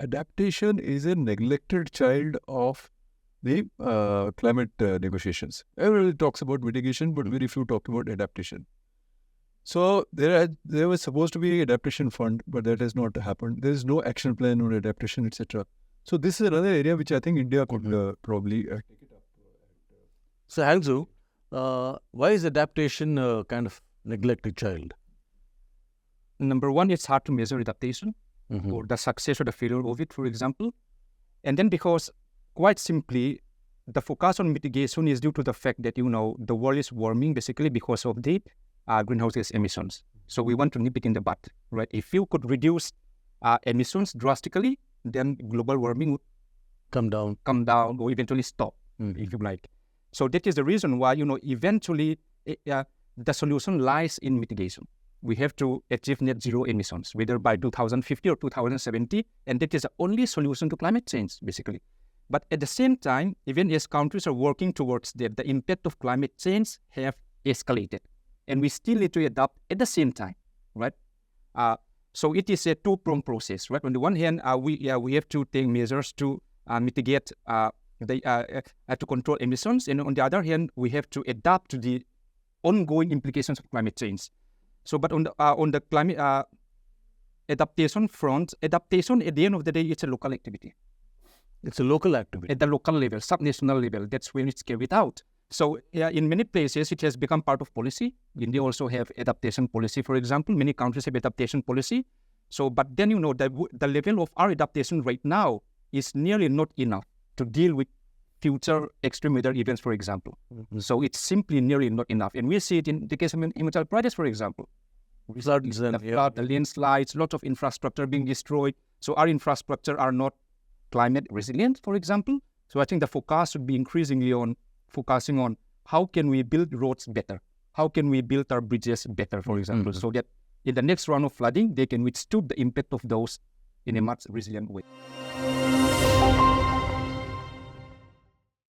adaptation is a neglected child of the climate negotiations. Everybody talks about mitigation, but very few talk about adaptation. So there was supposed to be adaptation fund, but that has not happened. There is no action plan on adaptation, etc. So this is another area which I think India could probably take it up. So Hansu, why is adaptation a kind of neglected child? Number one, it's hard to measure adaptation or the success or the failure of it, for example. And then because, quite simply, the focus on mitigation is due to the fact that, the world is warming basically because of the greenhouse gas emissions. So we want to nip it in the bud, right? If you could reduce emissions drastically, then global warming would come down or eventually stop, if you like. So that is the reason why, eventually the solution lies in mitigation. We have to achieve net zero emissions, whether by 2050 or 2070, and that is the only solution to climate change, basically. But at the same time, even as countries are working towards that, the impact of climate change have escalated, and we still need to adapt at the same time, right? So it is a two-pronged process, right? On the one hand, we have to take measures to mitigate to control emissions, and on the other hand, we have to adapt to the ongoing implications of climate change. So, but on the climate adaptation front, adaptation at the end of the day, it's a local activity. It's a local activity. At the local level, subnational level, that's where it's carried out. So in many places, it has become part of policy. India also have adaptation policy, for example. Many countries have adaptation policy. So, but then, the level of our adaptation right now is nearly not enough to deal with future extreme weather events, for example. So it's simply nearly not enough. And we see it in the case of Himachal Pradesh, for example. The landslides, lots of infrastructure being destroyed. So our infrastructure are not climate resilient, for example. So I think the focus should be increasingly on focusing on how can we build roads better? How can we build our bridges better, for example, so that in the next round of flooding, they can withstand the impact of those in a much resilient way.